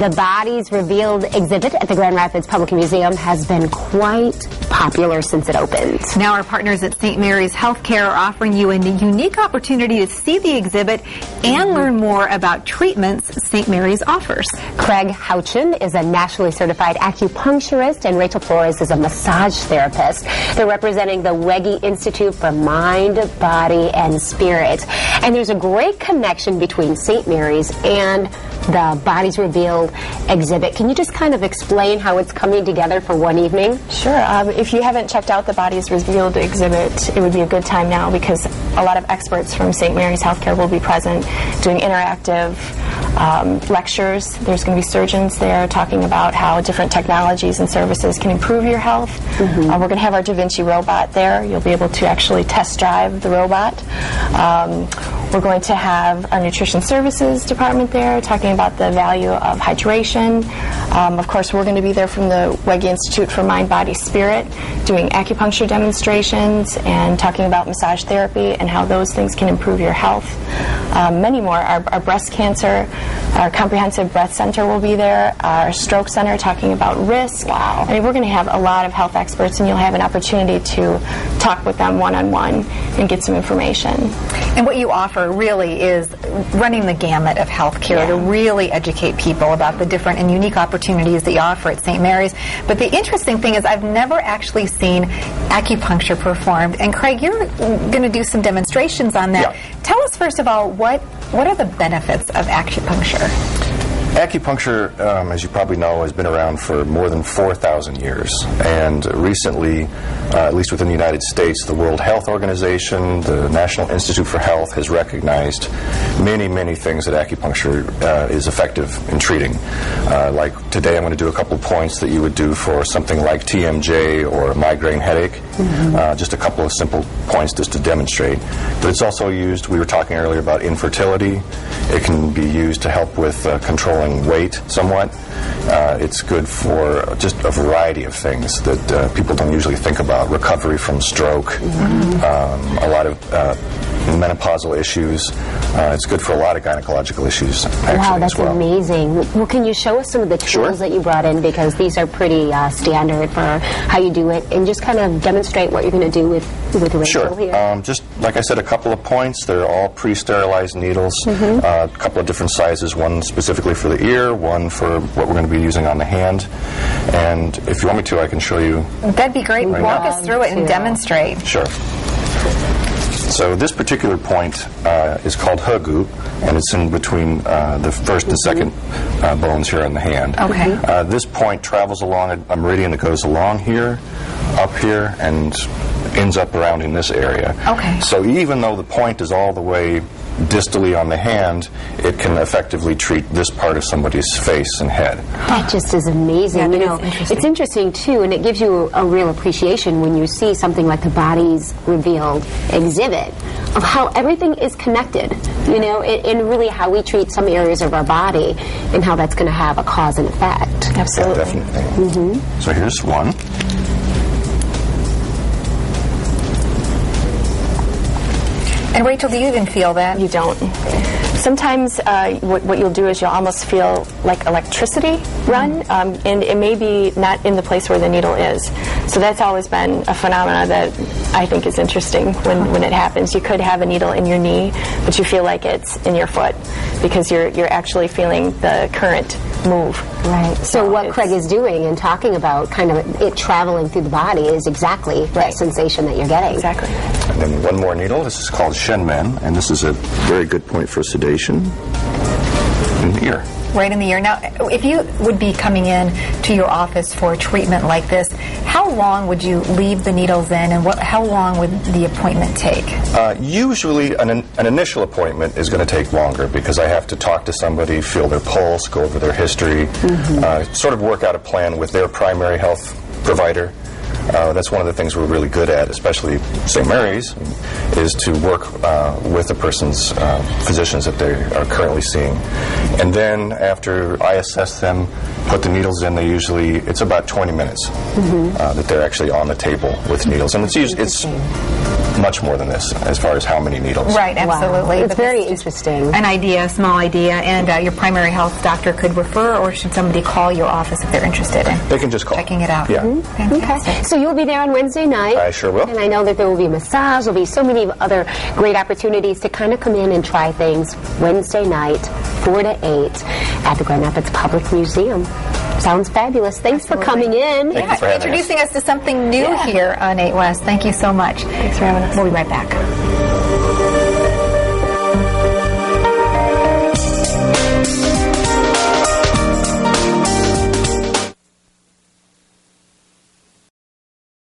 The Bodies Revealed exhibit at the Grand Rapids Public Museum has been quite popular since it opened. Now our partners at St. Mary's Healthcare are offering you a unique opportunity to see the exhibit and learn more about treatments St. Mary's offers. Craig Houchin is a nationally certified acupuncturist, and Rachel Flores is a massage therapist. They're representing the Wege Institute for Mind, Body, and Spirit. And there's a great connection between St. Mary's and the Bodies Revealed exhibit. Can you just kind of explain how it's coming together for one evening? Sure. If you haven't checked out the Bodies Revealed exhibit, it would be a good time now, because a lot of experts from St. Mary's Healthcare will be present doing interactive lectures. There's going to be surgeons there talking about how different technologies and services can improve your health. We're going to have our Da Vinci robot there. You'll be able to actually test drive the robot. We're going to have our nutrition services department there talking about the value of hydration. Of course, we're going to be there from the Wege Institute for Mind, Body, Spirit doing acupuncture demonstrations and talking about massage therapy and how those things can improve your health. Many more. Our breast cancer, our comprehensive breast center will be there. Our stroke center talking about risk. Wow. I mean, we're going to have a lot of health experts, and you'll have an opportunity to talk with them one-on-one and get some information. And what you offer really is running the gamut of healthcare to really educate people about the different and unique opportunities that you offer at St. Mary's. But the interesting thing is I've never actually seen acupuncture performed. And Craig, you're going to do some demonstrations on that. Yeah. Tell us first of all, what are the benefits of acupuncture? Acupuncture, as you probably know, has been around for more than 4,000 years. And recently, at least within the United States, the World Health Organization, the National Institute for Health, has recognized many, many things that acupuncture is effective in treating. Like today, I'm going to do a couple of points that you would do for something like TMJ or a migraine headache. Just a couple of simple points just to demonstrate. But it's also used, we were talking earlier about infertility. It can be used to help with controlling weight somewhat. It's good for just a variety of things that people don't usually think about. Recovery from stroke, a lot of menopausal issues. It's good for a lot of gynecological issues, actually. Wow, that's as well. amazing. Well, can you show us some of the tools that you brought in, because these are pretty standard for how you do it, and just kind of demonstrate what you're going to do with Rachel here? Just like I said, a couple of points. They're all pre-sterilized needles, a couple of different sizes, one specifically for the ear, one for what we're going to be using on the hand. And if you want me to, I can show you. That'd be great. Walk us through it and demonstrate. Sure. So this particular point is called Heatlh, and it's in between the first and second bones here on the hand. Okay. This point travels along a meridian that goes along here, up here, and ends up around in this area. Okay. So even though the point is all the way distally on the hand, it can effectively treat this part of somebody's face and head. That just is amazing. Yeah, it's interesting too, and it gives you a real appreciation when you see something like the Bodies Revealed exhibit of how everything is connected, and really how we treat some areas of our body and how that's going to have a cause and effect. Absolutely. Yeah, definitely. So here's one. And Rachel, do you even feel that? You don't. Sometimes what you'll do is you'll almost feel like electricity run, and it may be not in the place where the needle is. So that's always been a phenomena that I think is interesting when it happens. You could have a needle in your knee, but you feel like it's in your foot because you're actually feeling the current move. Right. So what Craig is doing and talking about, kind of it traveling through the body, is exactly that sensation that you're getting. Exactly. And then one more needle. This is called Shenmen, and this is a very good point for sedation in the ear. Right in the ear. Now, if you would be coming in to your office for a treatment like this, how long would you leave the needles in, and how long would the appointment take? Usually, an initial appointment is going to take longer because I have to talk to somebody, feel their pulse, go over their history, sort of work out a plan with their primary health provider. That's one of the things we're really good at, especially St. Mary's, is to work with the person's physicians that they are currently seeing. And then after I assess them, put the needles in, it's about 20 minutes that they're actually on the table with needles. And it's much more than this as far as how many needles. Right, absolutely. Wow. It's But very this is interesting. an idea, a small idea, and your primary health doctor could refer, or should somebody call your office if they're interested in They can just call. checking it out? Yeah. Fantastic. Okay. So you'll be there on Wednesday night. I sure will. And I know that there will be a massage. There'll be so many other great opportunities to kind of come in and try things Wednesday night, 4 to 8 at the Grand Rapids Public Museum. Sounds fabulous. Thanks for coming in. Thank you for having us. Introducing us to something new here on 8 West. Thank you so much. Thanks for having us. We'll be right back.